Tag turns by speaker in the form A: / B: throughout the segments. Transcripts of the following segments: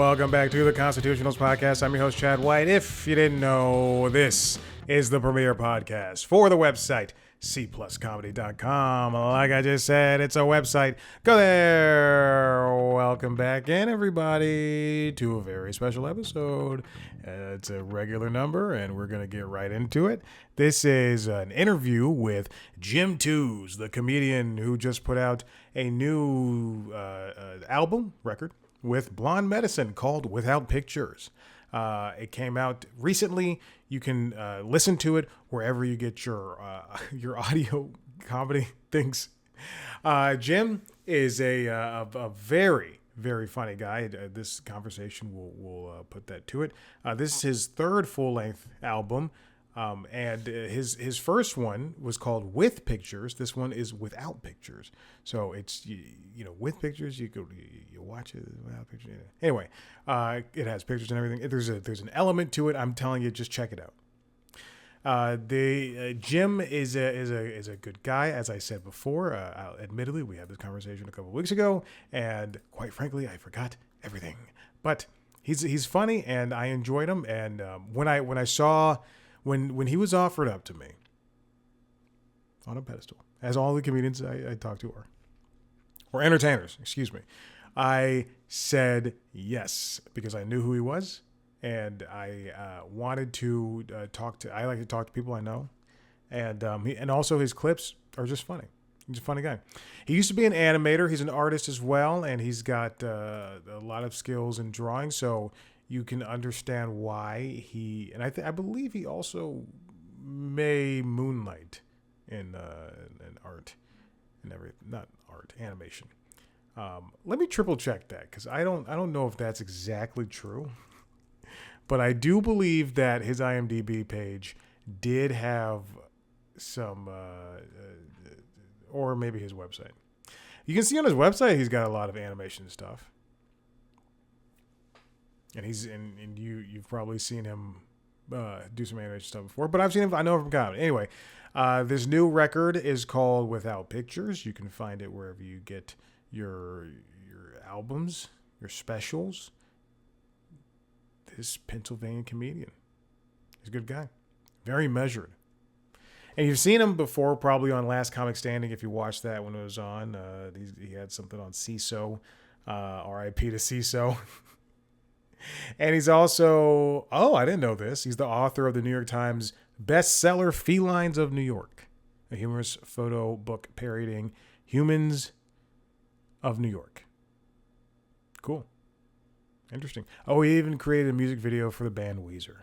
A: welcome back to the Constitutionals Podcast. I'm your host, Chad White. If you didn't know, this is the premier podcast for the website, cpluscomedy.com. Like I just said, it's a website. Go there. Welcome back in, everybody, to a very special episode. It's a regular number, and we're going to get right into it. This is an interview with Jim Tews, the comedian who just put out a new record with Blonde Medicine called Without Pictures. It came out recently. You can listen to it wherever you get your audio comedy things. Jim is a very, very funny guy. This conversation will put that to it. This is his third full-length album. And his first one was called With Pictures. This one is Without Pictures. So it's, with pictures, you watch it without pictures. Anyway, it has pictures and everything. There's an element to it. I'm telling you, just check it out. Jim is a good guy, as I said before. Admittedly, we had this conversation a couple of weeks ago, and quite frankly, I forgot everything. But he's funny, and I enjoyed him. And when he was offered up to me on a pedestal, as all the comedians I talk to are, or entertainers, excuse me, I said yes because I knew who he was, and I wanted to talk to. I like to talk to people I know, and and also his clips are just funny. He's a funny guy. He used to be an animator. He's an artist as well, and he's got a lot of skills in drawing. So you can understand why he, and I believe he also may moonlight in art and everything, not art, animation. Let me triple check that because I don't know if that's exactly true, but I do believe that his IMDb page did have some, or maybe his website. You can see on his website he's got a lot of animation stuff. And you've probably seen him do some animation stuff before, but I've seen him. I know him from comedy. Anyway, this new record is called Without Pictures. You can find it wherever you get your albums, your specials. This Pennsylvania comedian, he's a good guy, very measured. And you've seen him before, probably on Last Comic Standing. If you watched that when it was on, he had something on CISO, R.I.P. to CISO. And he's also, I didn't know this. He's the author of the New York Times bestseller Felines of New York, a humorous photo book parodying humans of New York. Cool. Interesting. Oh, he even created a music video for the band Weezer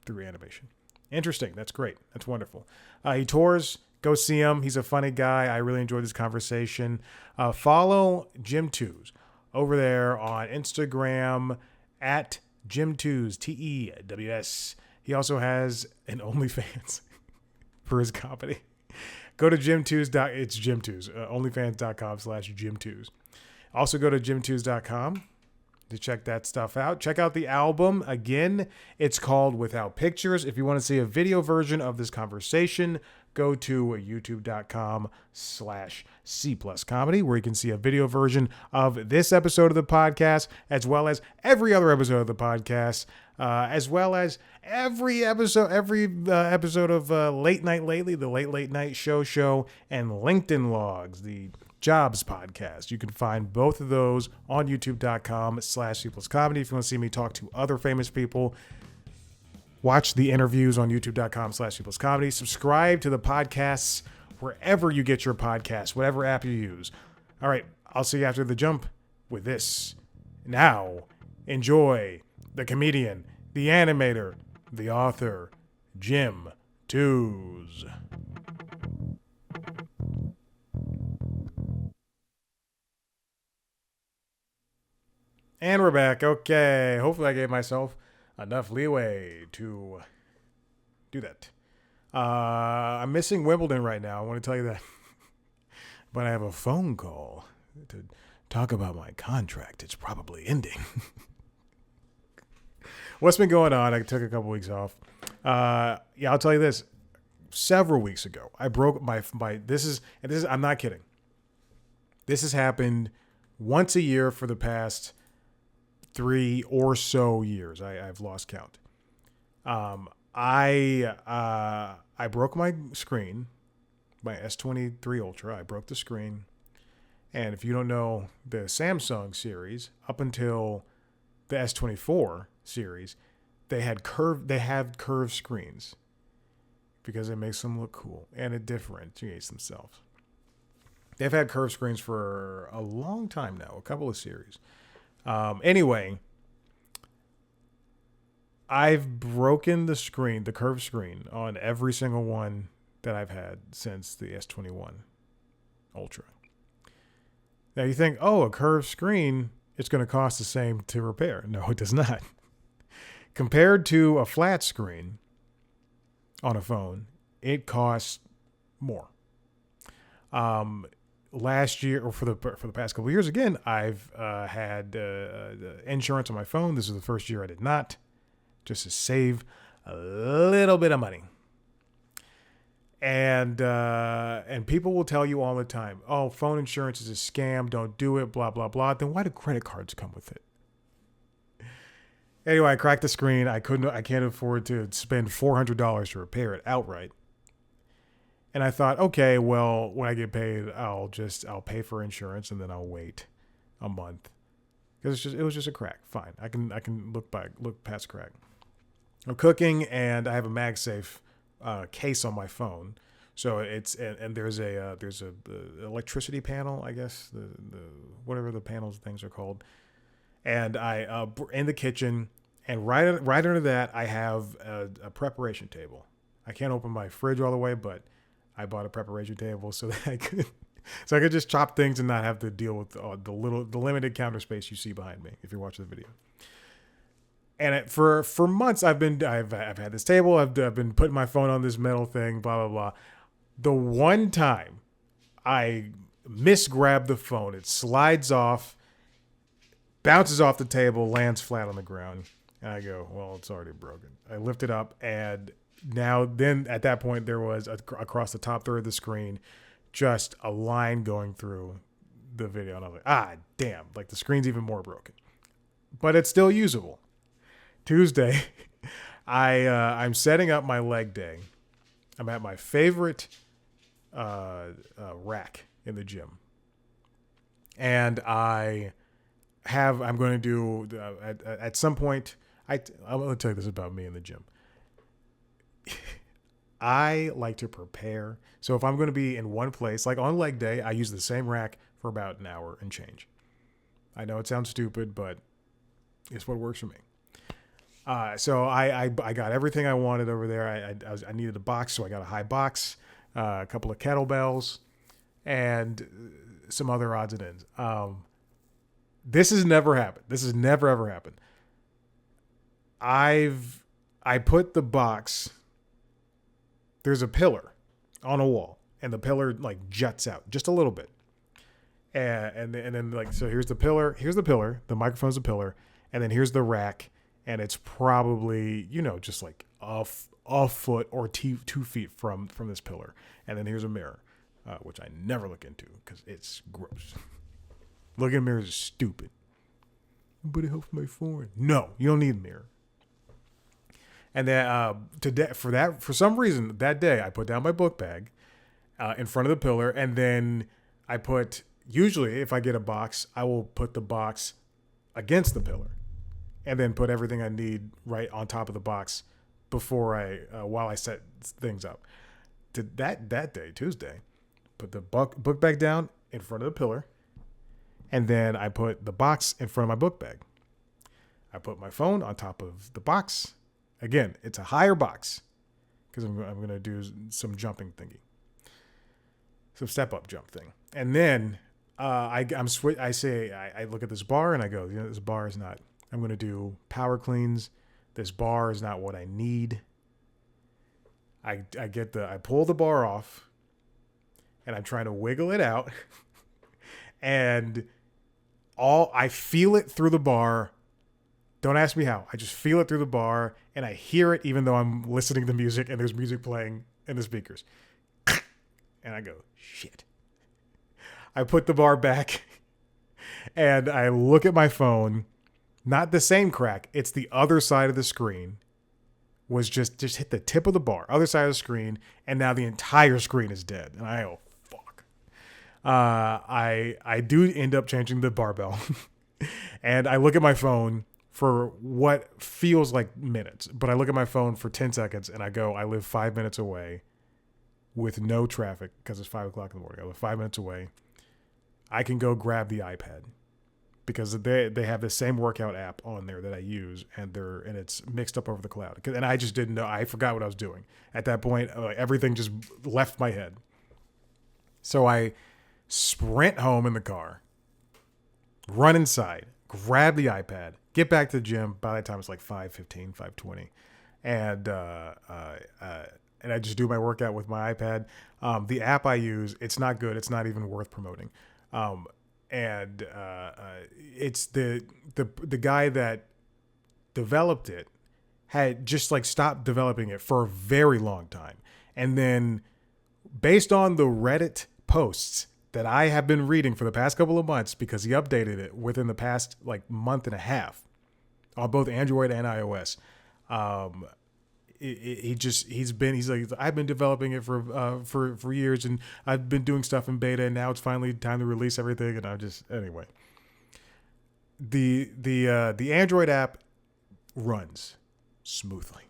A: through animation. Interesting. That's great. That's wonderful. He tours. Go see him. He's a funny guy. I really enjoyed this conversation. Follow Jim Tews over there on Instagram at Jim Tews, Tews. He also has an OnlyFans for his comedy. Go to Jim Tews. It's Jim Tews. OnlyFans.com/Jim Tews. Also go to JimTews.com to check that stuff out. Check out the album. Again, it's called Without Pictures. If you want to see a video version of this conversation, go to youtube.com/C+comedy, where you can see a video version of this episode of the podcast, as well as every other episode of the podcast, as well as every episode of Late Night Lately, the Late Night Show, and LinkedIn Logs, the Jobs podcast. You can find both of those on youtube.com/C+comedy. If you want to see me talk to other famous people, watch the interviews on youtube.com/C+comedy. Subscribe to the podcasts wherever you get your podcasts, whatever app you use. All right, I'll see you after the jump with this. Now, enjoy the comedian, the animator, the author, Jim Tews. And we're back. Okay, hopefully I gave myself enough leeway to do that. I'm missing Wimbledon right now. I want to tell you that. But I have a phone call to talk about my contract. It's probably ending. What's been going on? I took a couple weeks off. I'll tell you this. Several weeks ago, I broke my I'm not kidding. This has happened once a year for the past 3 or so years. I've lost count. I broke my screen, my S23 Ultra. I broke the screen, and if you don't know the Samsung series, up until the S24 series, they have curved screens because it makes them look cool and it differentiates themselves. They've had curved screens for a long time now, a couple of series. Anyway, I've broken the curved screen on every single one that I've had since the S21 Ultra. Now you think, oh, a curved screen, it's going to cost the same to repair. No, it does not. Compared to a flat screen on a phone, it costs more. Last year, or for the past couple of years, again, I've had insurance on my phone. This is the first year I did not, just to save a little bit of money. And people will tell you all the time, oh, phone insurance is a scam. Don't do it. Blah blah blah. Then why do credit cards come with it? Anyway, I cracked the screen. I can't afford to spend $400 to repair it outright. And I thought, okay, well, when I get paid, I'll pay for insurance and then I'll wait a month because it was just a crack. Fine, I can look past crack. I'm cooking and I have a MagSafe case on my phone, so it's and there's a electricity panel, I guess the whatever the panels things are called, and I in the kitchen, and right under that I have a preparation table. I can't open my fridge all the way, but I bought a preparation table so that I could just chop things and not have to deal with the limited counter space you see behind me if you're watching the video. And for months I've had this table. I've been putting my phone on this metal thing. Blah blah blah. The one time I misgrab the phone, it slides off, bounces off the table, lands flat on the ground. And I go, well, it's already broken. I lift it up, and then at that point there was across the top third of the screen just a line going through the video, and I was like, damn, like the screen's even more broken, but it's still usable. Tuesday, I'm setting up my leg day. I'm at my favorite rack in the gym, and I'm going to do at some point. I'm going to tell you this about me in the gym. I like to prepare. So if I'm going to be in one place, like on leg day, I use the same rack for about an hour and change. I know it sounds stupid, but it's what works for me. So I got everything I wanted over there. I needed a box, so I got a high box, a couple of kettlebells, and some other odds and ends. This has never happened. This has never ever happened. I put the box. There's a pillar on a wall, and the pillar like juts out just a little bit. And then like, so here's the pillar. The microphone's the pillar, and then here's the rack. And it's probably, just like a foot or 2 feet from this pillar. And then here's a mirror, which I never look into because it's gross. Looking at mirrors is stupid. But it helps my form. No, you don't need a mirror. And then for some reason that day I put down my book bag in front of the pillar, and then usually if I get a box, I will put the box against the pillar. And then put everything I need right on top of the box before while I set things up. That day, Tuesday, put the book bag down in front of the pillar, and then I put the box in front of my book bag. I put my phone on top of the box. Again, it's a higher box because I'm going to do some jumping thingy, some step up jump thing, and then I look at this bar and I go, this bar is not. I'm going to do power cleans. This bar is not what I need. I pull the bar off, and I'm trying to wiggle it out, and I feel it through the bar. Don't ask me how. I just feel it through the bar, and I hear it even though I'm listening to music and there's music playing in the speakers. And I go, shit. I put the bar back, and I look at my phone. Not the same crack. It's the other side of the screen was just hit the tip of the bar, other side of the screen, and now the entire screen is dead. And fuck. I do end up changing the barbell, and I look at my phone for what feels like minutes, but I look at my phone for 10 seconds, and I live 5 minutes away, with no traffic because it's 5:00 in the morning. I live 5 minutes away. I can go grab the iPad, because they have the same workout app on there that I use, and it's mixed up over the cloud. And I just didn't know. I forgot what I was doing at that point. Everything just left my head. So I sprint home in the car, run inside, grab the iPad, get back to the gym. By that time, it's like 5:15, 5:20, and I just do my workout with my iPad. The app I use, it's not good. It's not even worth promoting. It's the guy that developed it had just like stopped developing it for a very long time. And then based on the Reddit posts that I have been reading for the past couple of months, because he updated it within the past like month and a half on both Android and iOS. He's like, I've been developing it for years, and I've been doing stuff in beta, and now it's finally time to release everything. And anyway, the Android app runs smoothly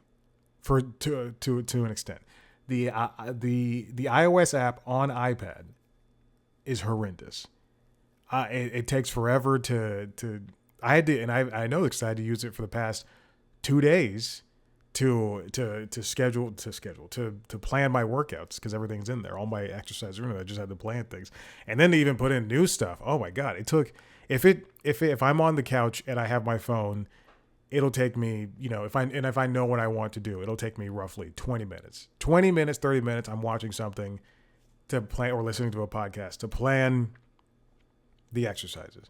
A: to an extent. The iOS app on iPad is horrendous. It takes forever to I had to, and I know because I had to use it for the past 2 days to plan my workouts, because everything's in there, all my exercise room. I just had to plan things, and then to even put in new stuff. Oh my god, it took if I'm on the couch and I have my phone, it'll take me, if I know what I want to do, it'll take me roughly 20 minutes, 30 minutes. I'm watching something to plan, or listening to a podcast to plan the exercises.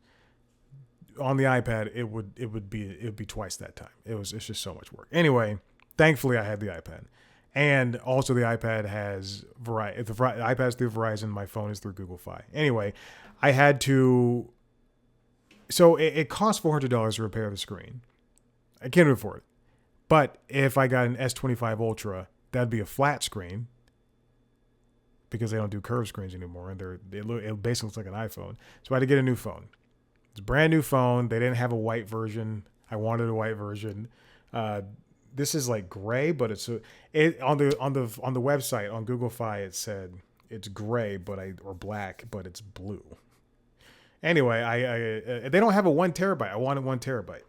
A: On the iPad, it would be twice that time. It's just so much work. Anyway, thankfully I had the iPad, and also the iPad has Verizon. The iPad's through Verizon. My phone is through Google Fi. Anyway, I had to. So it cost $400 to repair the screen. I can't afford it. But if I got an S25 Ultra, that'd be a flat screen, because they don't do curved screens anymore, and it basically looks like an iPhone. So I had to get a new phone. It's a brand new phone. They didn't have a white version. I wanted a white version. This is like gray, but on the website on Google Fi, it said it's gray, or black, but it's blue. Anyway, they don't have a 1 terabyte. I wanted 1 terabyte.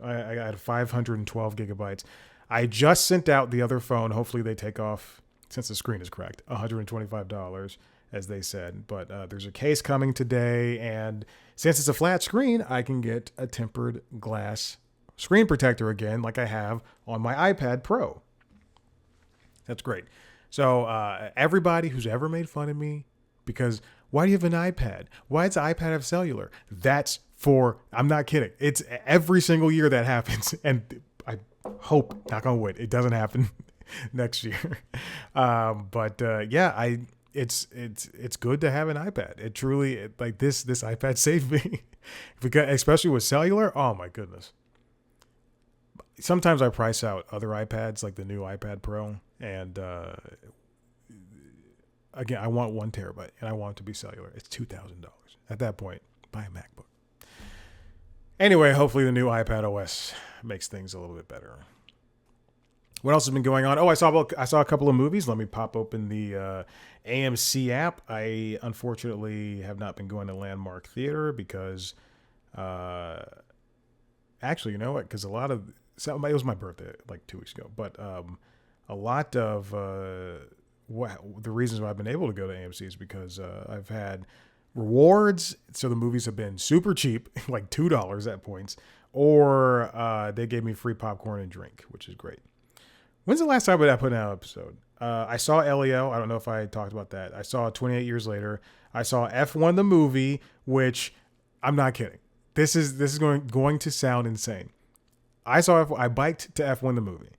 A: I got 512 gigabytes. I just sent out the other phone. Hopefully they take off, since the screen is cracked, $125, as they said. But there's a case coming today, and since it's a flat screen, I can get a tempered glass screen protector again, like I have on my iPad Pro. That's great. So everybody who's ever made fun of me because why do you have an iPad? Why does the iPad have cellular? I'm not kidding. It's every single year that happens. And I hope, knock on wood, it doesn't happen next year. It's good to have an iPad. It truly, like this iPad saved me, because especially with cellular. Oh my goodness. Sometimes I price out other iPads, like the new iPad Pro, and again, I want 1 terabyte, and I want it to be cellular. It's $2,000. At that point, buy a MacBook. Anyway, hopefully the new iPad OS makes things a little bit better. What else has been going on? Oh, I saw a couple of movies. Let me pop open the AMC app. I unfortunately have not been going to Landmark Theater because, actually, you know what? Because it was my birthday like 2 weeks ago. But a lot of the reasons why I've been able to go to AMC is because I've had rewards. So the movies have been super cheap, like $2 at points, or they gave me free popcorn and drink, which is great. When's the last time I put out an episode? I saw Leo. I don't know if I talked about that. I saw 28 Years Later. I saw F1 the movie, which I'm not kidding. This is going to sound insane. I biked to F1 the movie.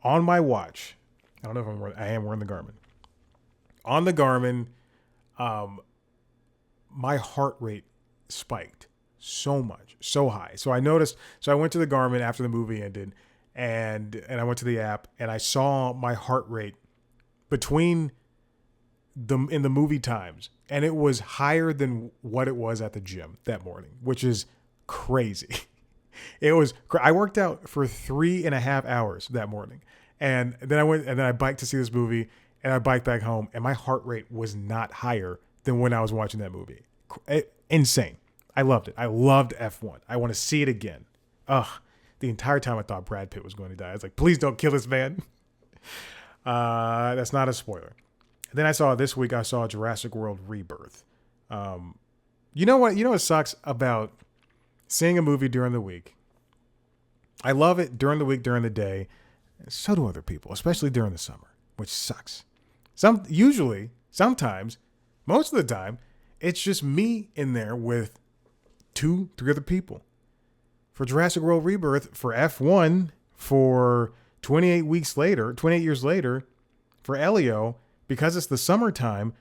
A: On my watch, I don't know if I am wearing the Garmin. On the Garmin, my heart rate spiked so much, so high. So I noticed. So I went to the Garmin after the movie ended, and I went to the app and I saw my heart rate between in the movie times, and it was higher than what it was at the gym that morning, which is crazy. It was. I worked out for 3.5 hours that morning, and then I biked to see this movie, and I biked back home, and my heart rate was not higher than when I was watching that movie. Insane. I loved it. I loved F1. I want to see it again. Ugh. The entire time I thought Brad Pitt was going to die. I was like, please don't kill this man. That's not a spoiler. Then this week I saw Jurassic World Rebirth. You know what? You know what sucks about seeing a movie during the week? I love it during the week, during the day. So do other people, especially during the summer, which sucks. Sometimes, most of the time, it's just me in there with 2-3 other people. For Jurassic World Rebirth, for F1, for 28 years later, for Elio, because it's the summertime,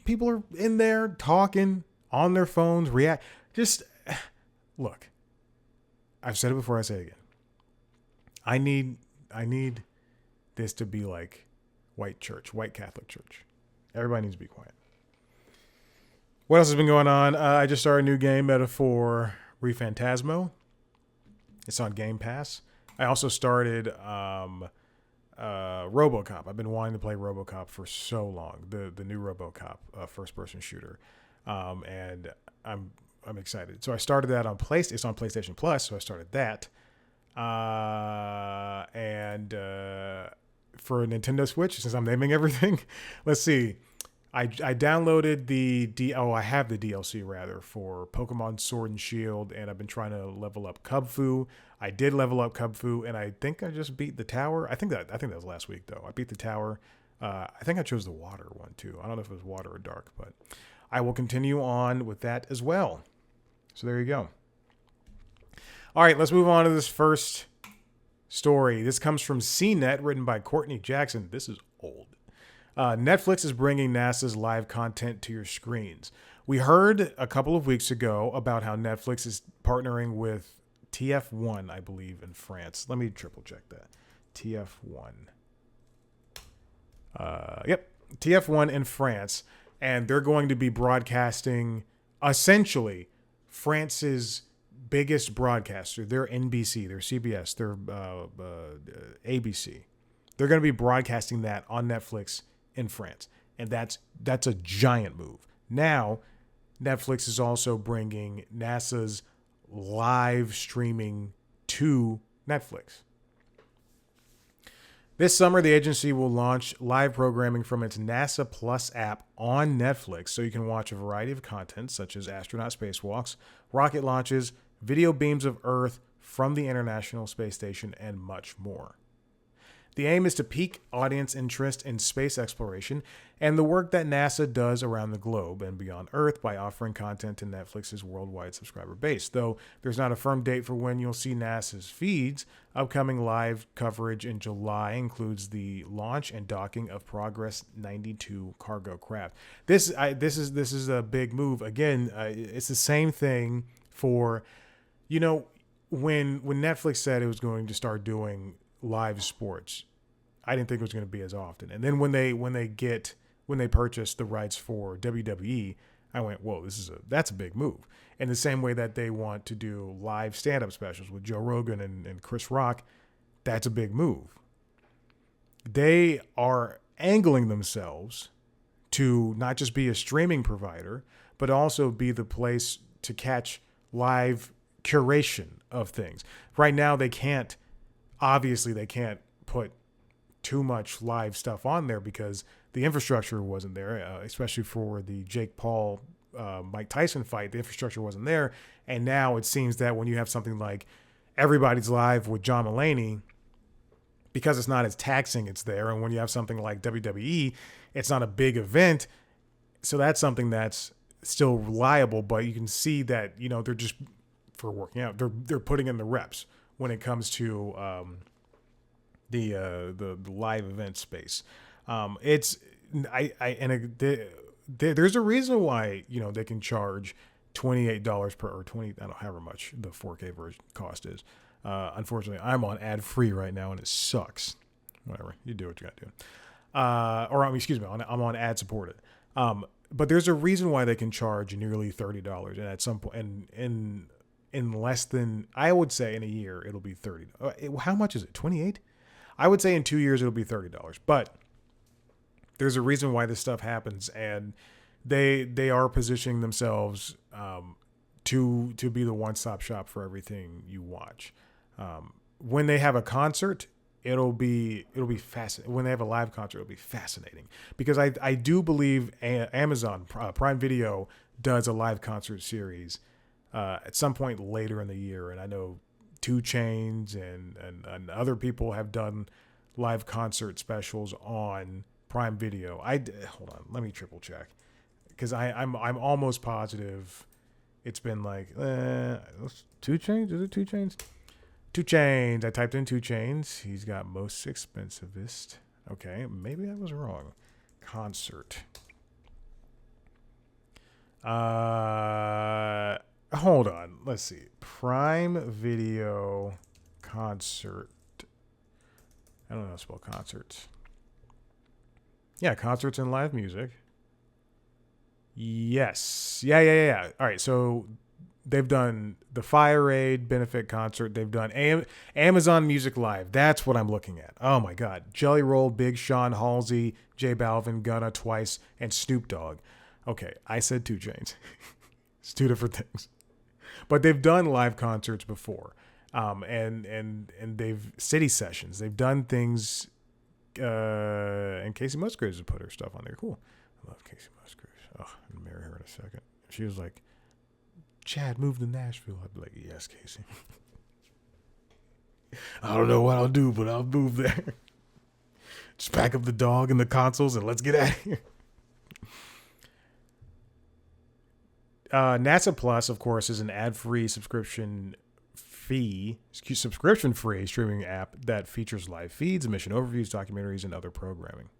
A: people are in there talking on their phones, just look. I've said it before, I say it again. I need this to be like white Catholic church. Everybody needs to be quiet. What else has been going on? I just started a new game, Metaphor ReFantasmo. It's on Game Pass. I also started RoboCop. I've been wanting to play RoboCop for so long. The new RoboCop first-person shooter, and I'm excited. So I started that on PlayStation. It's on PlayStation Plus, so I started that. And for Nintendo Switch, since I'm naming everything, let's see. I downloaded I have the DLC rather for Pokemon Sword and Shield, and I've been trying to level up Kubfu. I did level up Kubfu, and I think I just beat the tower. I think that was last week though. I beat the tower. I think I chose the water one too. I don't know if it was water or dark, but I will continue on with that as well. So there you go. All right, let's move on to this first story. This comes from CNET, written by Courtney Jackson. This is old. Netflix is bringing NASA's live content to your screens. We heard a couple of weeks ago about how Netflix is partnering with TF1, I believe, in France. Let me triple check that. TF1. Yep, TF1 in France. And they're going to be broadcasting, essentially, France's biggest broadcaster. They're NBC, they're CBS, they're ABC. They're going to be broadcasting that on Netflix in France. And that's a giant move. Now, Netflix is also bringing NASA's live streaming to Netflix. This summer, the agency will launch live programming from its NASA Plus app on Netflix, so you can watch a variety of content such as astronaut spacewalks, rocket launches, video beams of Earth from the International Space Station, and much more. The aim is to pique audience interest in space exploration and the work that NASA does around the globe and beyond Earth by offering content to Netflix's worldwide subscriber base. Though there's not a firm date for when you'll see NASA's feeds, upcoming live coverage in July includes the launch and docking of Progress 92 cargo craft. This is a big move. Again, it's the same thing for, when Netflix said it was going to start doing live sports, I didn't think it was going to be as often. And then when they purchased the rights for WWE, I went, whoa, that's a big move. In the same way that they want to do live stand-up specials with Joe Rogan and Chris Rock, that's a big move. They are angling themselves to not just be a streaming provider, but also be the place to catch live curation of things. Right now, they can't put too much live stuff on there because the infrastructure wasn't there, especially for the Jake Paul, Mike Tyson fight. The infrastructure wasn't there. And now it seems that when you have something like Everybody's Live with John Mulaney, because it's not as taxing, it's there. And when you have something like WWE, it's not a big event. So that's something that's still reliable, but you can see that, they're just, for working out, they're putting in the reps when it comes to the live event space. There's a reason why they can charge $28 per, or 20, I don't know, however much the 4K version cost is. Unfortunately, I'm on ad free right now and it sucks. Whatever, you do what you got to do. Excuse me, I'm on ad supported. But there's a reason why they can charge nearly $30, and at some point, in less than, I would say in a year it'll be 30. How much is it? 28? I would say in 2 years it'll be $30. But there's a reason why this stuff happens, and they are positioning themselves to be the one-stop shop for everything you watch. When they have a concert, it'll be fascinating. When they have a live concert, it'll be fascinating, because I do believe Amazon Prime Video does a live concert series at some point later in the year, and I know 2 Chainz and other people have done live concert specials on Prime Video. Hold on, let me triple check, because I'm almost positive it's been like 2 Chainz. Is it 2 Chainz? 2 Chainz. I typed in 2 Chainz. He's got most expensivest. Okay, maybe I was wrong. Concert. Hold on. Let's see. Prime Video concert. I don't know how to spell concerts. Yeah, concerts and live music. Yes. Yeah. All right, so they've done the Fire Aid benefit concert. They've done Amazon Music Live. That's what I'm looking at. Oh my God. Jelly Roll, Big Sean, Halsey, J Balvin, Gunna twice, and Snoop Dogg. Okay, I said 2 Chainz. It's 2 different things. But they've done live concerts before. And they've city sessions. They've done things, and Casey Musgraves has put her stuff on there. Cool. I love Casey Musgraves. Oh, I'll marry her in a second. She was like, Chad, move to Nashville. I'd be like, yes, Casey. I don't know what I'll do, but I'll move there. Just pack up the dog and the consoles and let's get out of here. NASA Plus, of course, is an ad-free subscription-free streaming app that features live feeds, mission overviews, documentaries, and other programming.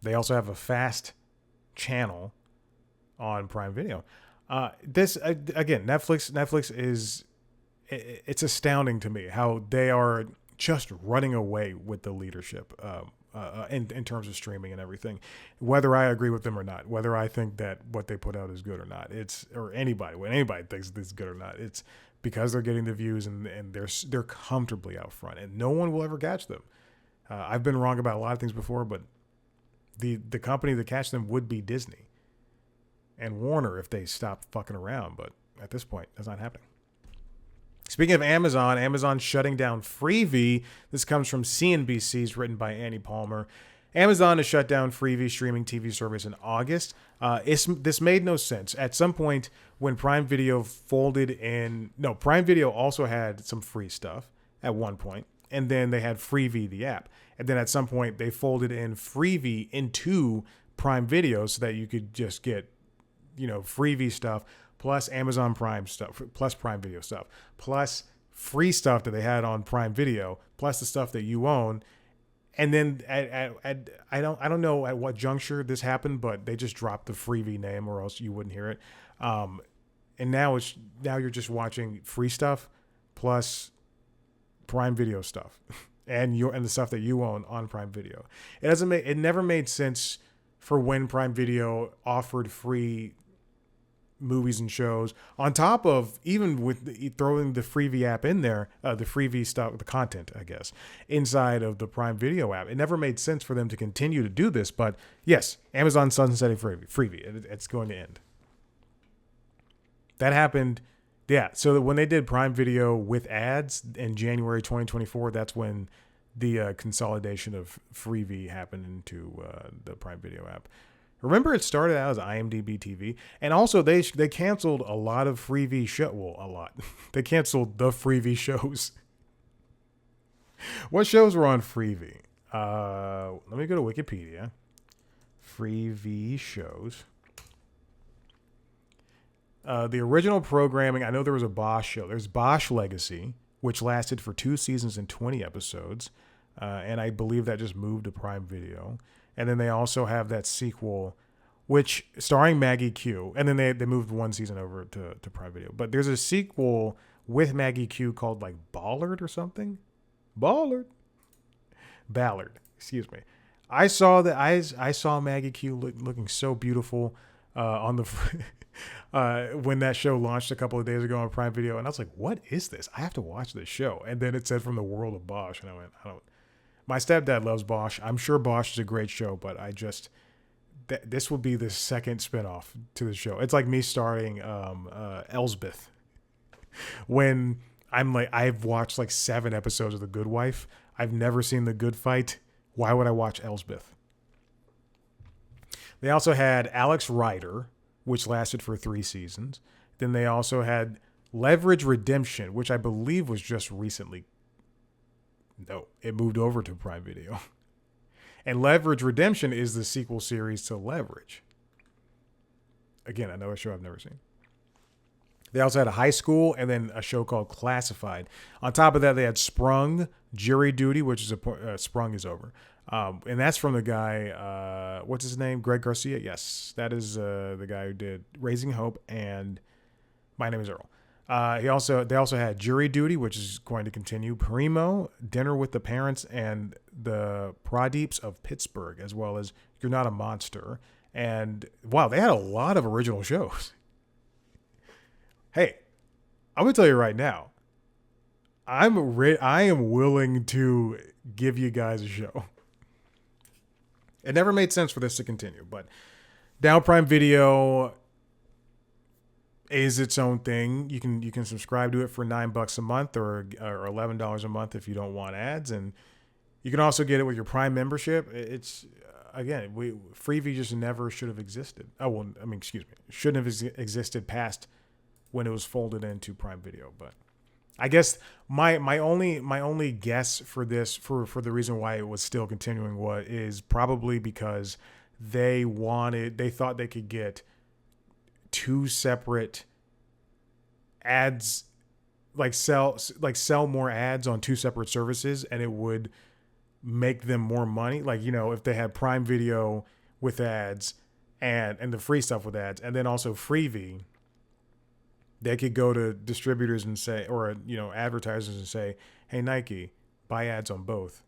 A: They also have a fast channel on Prime Video. Again, Netflix is, it's astounding to me how they are just running away with the leadership in terms of streaming and everything, whether I agree with them or not, whether I think that what they put out is good or not. When anybody thinks this is good or not, it's because they're getting the views and they're comfortably out front, and no one will ever catch them. I've been wrong about a lot of things before, but the company that catch them would be Disney and Warner if they stopped fucking around. But at this point, that's not happening. Speaking of Amazon shutting down Freevee. This comes from CNBC's, written by Annie Palmer. Amazon has shut down Freevee streaming TV service in August. This made no sense. At some point when Prime Video Prime Video also had some free stuff at one point, and then they had Freevee, the app. And then at some point they folded in Freevee into Prime Video so that you could just get, Freevee stuff plus Amazon Prime stuff, plus Prime Video stuff, plus free stuff that they had on Prime Video, plus the stuff that you own. And then I don't know at what juncture this happened, but they just dropped the Freevee name, or else you wouldn't hear it. And now you're just watching free stuff plus Prime Video stuff, and the stuff that you own on Prime Video. It never made sense for when Prime Video offered free movies and shows on top of, even with throwing the Freevee app in there, the Freevee stuff, the content, I guess, inside of the Prime Video app. It never made sense for them to continue to do this, but yes, Amazon sunsetting Freevee. It's going to end. That happened. Yeah. So when they did Prime Video with ads in January 2024, that's when the consolidation of Freevee happened into the Prime Video app. Remember, it started out as IMDb TV, and also they canceled a lot of Freevee show. Well, a lot. They canceled the Freevee shows. What shows were on Freevee? Let me go to Wikipedia. Freevee shows. The original programming, I know there was a Bosch show. There's Bosch Legacy, which lasted for 2 seasons and 20 episodes. And I believe that just moved to Prime Video. And then they also have that sequel, which starring Maggie Q, and then they moved one season over to Prime Video. But there's a sequel with Maggie Q called like Ballard or something. Ballard. Excuse me. I saw that I saw Maggie Q looking so beautiful on the when that show launched a couple of days ago on Prime Video, and I was like, "What is this? I have to watch this show." And then it said from the world of Bosch, and I went, "I don't." My stepdad loves Bosch. I'm sure Bosch is a great show, but I just this will be the second spinoff to the show. It's like me starting Elsbeth when I'm like, I've watched like 7 episodes of The Good Wife. I've never seen The Good Fight. Why would I watch Elsbeth? They also had Alex Rider, which lasted for 3 seasons. Then they also had Leverage Redemption, which I believe was just recently. No, it moved over to Prime Video. And Leverage Redemption is the sequel series to Leverage. Again, another show I've never seen. They also had a High School and then a show called Classified. On top of that, they had Sprung, Jury Duty, which is Sprung is over. And that's from the guy, what's his name? Greg Garcia? Yes, that is the guy who did Raising Hope and My Name is Earl. They also had Jury Duty, which is going to continue. Primo, Dinner with the Parents, and the Pradeeps of Pittsburgh, as well as You're Not a Monster. And wow, they had a lot of original shows. Hey, I'm gonna tell you right now, I am willing to give you guys a show. It never made sense for this to continue, but now Prime Video is its own thing. You can subscribe to it for $9 a month or $11 a month if you don't want ads, and you can also get it with your Prime membership. It's again, Freevee just never should have existed. Oh well, I mean, excuse me, shouldn't have existed past when it was folded into Prime Video. But I guess my only guess for this for the reason why it was still continuing is probably because they thought they could get 2 separate ads, sell more ads on 2 separate services, and it would make them more money. Like, you know, if they had Prime Video with ads and the free stuff with ads, and then also Freevee, they could go to distributors and say, or, you know, advertisers and say, hey, Nike, buy ads on both.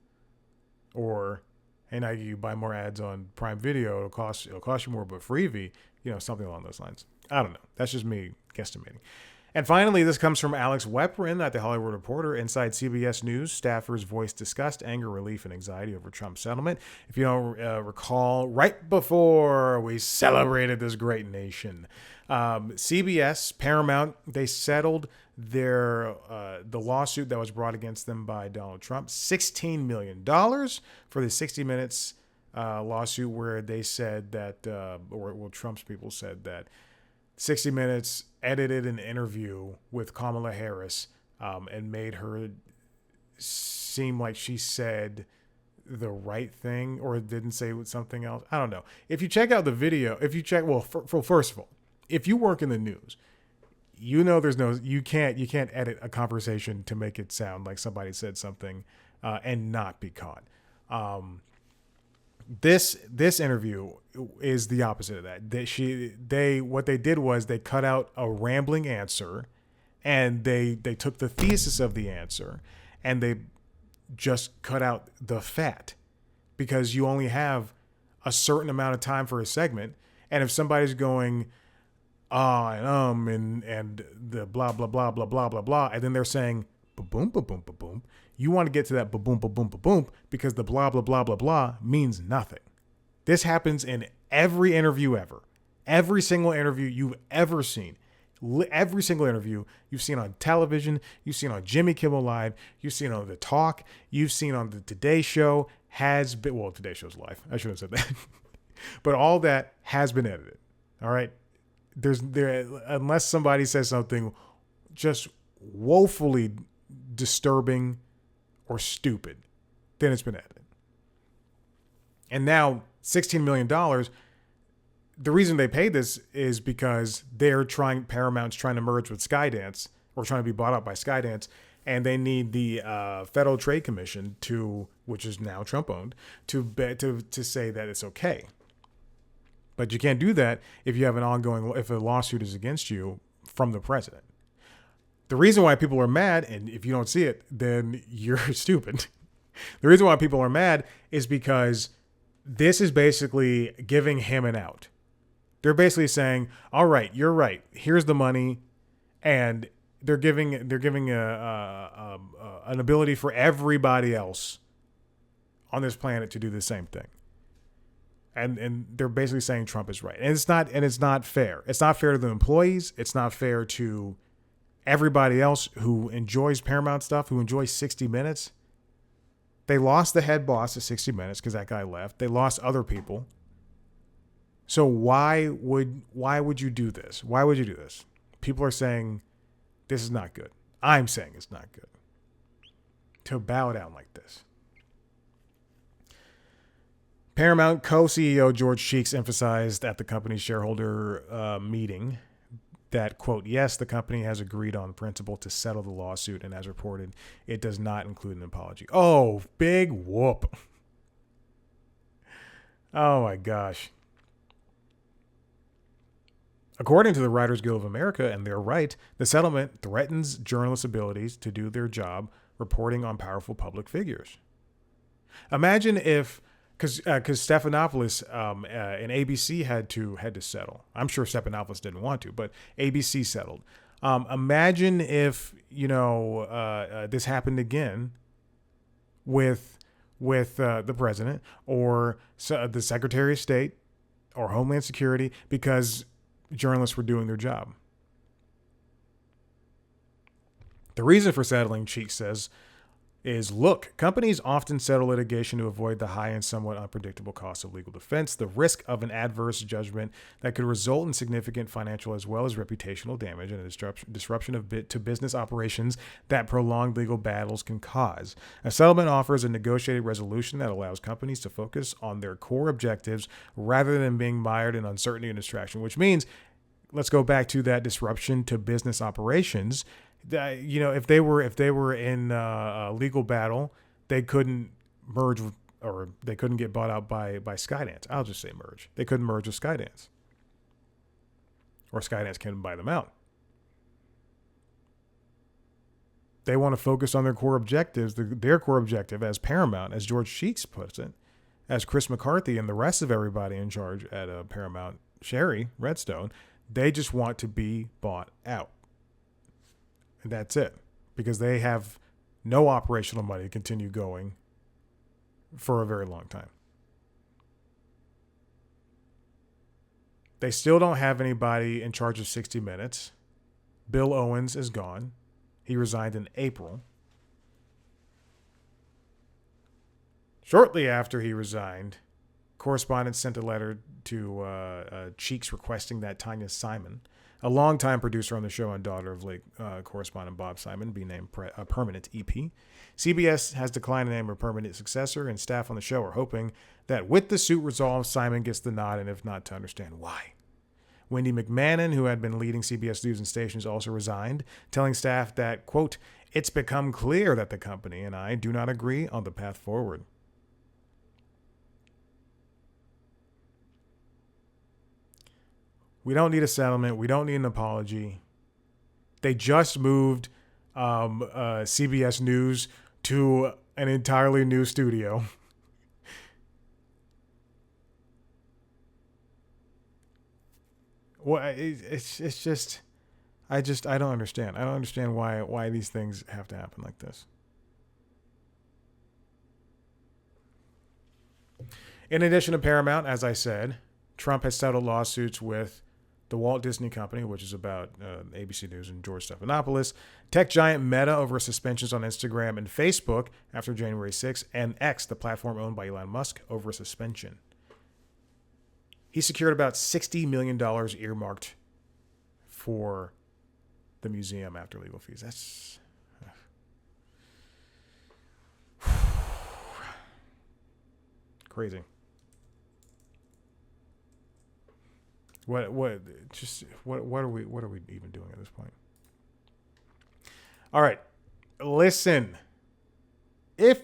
A: Or, hey, Nike, you buy more ads on Prime Video, it'll cost you more, but Freevee, you know, something along those lines. I don't know. That's just me guesstimating. And finally, this comes from Alex Weprin at The Hollywood Reporter. Inside CBS News, staffers voiced disgust, anger, relief, and anxiety over Trump's settlement. If you don't recall, right before we celebrated this great nation, CBS, Paramount, they settled the lawsuit that was brought against them by Donald Trump, $16 million for the 60 Minutes lawsuit, where they said that, Trump's people said that 60 Minutes edited an interview with Kamala Harris and made her seem like she said the right thing or didn't say something else. I don't know. If you check out the video, first of all, if you work in the news, you know you can't edit a conversation to make it sound like somebody said something and not be caught. This interview is the opposite of that. What they did was they cut out a rambling answer, and they took the thesis of the answer, and they just cut out the fat, because you only have a certain amount of time for a segment, and if somebody's going and the blah blah blah blah blah blah blah, and then they're saying ba-boom ba-boom ba-boom, you want to get to that ba-boom ba-boom ba-boom, because the blah blah blah blah blah means nothing. This happens in every interview ever. Every single interview you've ever seen. Every single interview you've seen on television, you've seen on Jimmy Kimmel Live, you've seen on The Talk, you've seen on the Today Show, Today Show's live. I shouldn't have said that. But all that has been edited. All right? Unless somebody says something just woefully disturbing or stupid, then it's been edited. And now $16 million, the reason they paid this is because Paramount's trying to merge with Skydance, or trying to be bought out by Skydance, and they need the Federal Trade Commission which is now Trump owned, to say that it's okay. But you can't do that if you have if a lawsuit is against you from the president. The reason why people are mad, and if you don't see it, then you're stupid. The reason why people are mad is because this is basically giving him an out. They're basically saying, all right, you're right. Here's the money. And they're giving an ability for everybody else on this planet to do the same thing. And they're basically saying Trump is right. And it's not fair. It's not fair to the employees. It's not fair to everybody else who enjoys Paramount stuff, who enjoys 60 Minutes. They lost the head boss of 60 Minutes because that guy left. They lost other people. So why would you do this? Why would you do this? People are saying this is not good. I'm saying it's not good to bow down like this. Paramount co-CEO George Cheeks emphasized at the company's shareholder meeting that, quote, yes, the company has agreed on principle to settle the lawsuit, and as reported, it does not include an apology. Oh, big whoop. Oh, my gosh. According to the Writers Guild of America, and they're right, the settlement threatens journalists' abilities to do their job reporting on powerful public figures. Imagine if, because Stephanopoulos and ABC had to settle. I'm sure Stephanopoulos didn't want to, but ABC settled. Imagine if this happened again with the president or the Secretary of State or Homeland Security because journalists were doing their job. The reason for settling, Cheeks says, is, look, companies often settle litigation to avoid the high and somewhat unpredictable cost of legal defense, the risk of an adverse judgment that could result in significant financial as well as reputational damage, and a disruption to business operations that prolonged legal battles can cause. A settlement offers a negotiated resolution that allows companies to focus on their core objectives rather than being mired in uncertainty and distraction, which means, let's go back to that disruption to business operations. If they were in a legal battle, they couldn't merge or they couldn't get bought out by Skydance. I'll just say merge. They couldn't merge with Skydance, or Skydance couldn't buy them out. They want to focus on their core objectives. Their core objective, as Paramount, as George Cheeks puts it, as Chris McCarthy and the rest of everybody in charge at Paramount, Sherry Redstone, they just want to be bought out. And that's it, because they have no operational money to continue going for a very long time. They still don't have anybody in charge of 60 Minutes. Bill Owens is gone. He resigned in April. Shortly after he resigned, correspondents sent a letter to Cheeks requesting that Tanya Simon, a longtime producer on the show and daughter of late correspondent Bob Simon, be named a permanent EP. CBS has declined to name a permanent successor, and staff on the show are hoping that with the suit resolved, Simon gets the nod, and if not, to understand why. Wendy McMahon, who had been leading CBS News and Stations, also resigned, telling staff that, quote, it's become clear that the company and I do not agree on the path forward. We don't need a settlement. We don't need an apology. They just moved CBS News to an entirely new studio. Well, it's just I don't understand. I don't understand why these things have to happen like this. In addition to Paramount, as I said, Trump has settled lawsuits with the Walt Disney Company, which is about ABC News and George Stephanopoulos, tech giant Meta over suspensions on Instagram and Facebook after January 6th, and X, the platform owned by Elon Musk, over a suspension. He secured about $60 million earmarked for the museum after legal fees. That's crazy. What are we even doing at this point? All right. Listen. If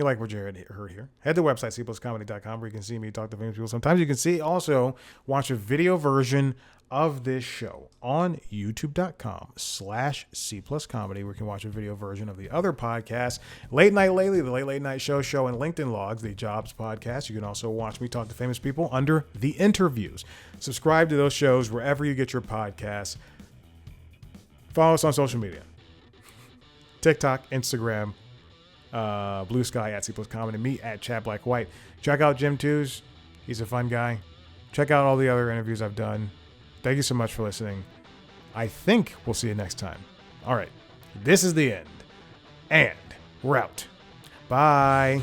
A: you like what you heard here, head to the website, cpluscomedy.com, where you can see me talk to famous people. Sometimes you can also watch a video version of this show on youtube.com/cpluscomedy, where you can watch a video version of the other podcasts, Late Night Lately, the Late Night Show, and LinkedIn Logs, the Jobs podcast. You can also watch me talk to famous people under The Interviews. Subscribe to those shows wherever you get your podcasts. Follow us on social media. TikTok, Instagram, Blue Sky at @CPlusComedy, me at Chad Black White. Check out Jim Tews. He's a fun guy. Check out all the other interviews I've done. Thank you so much for listening. I think we'll see you next time. All right. This is the end. And we're out. Bye.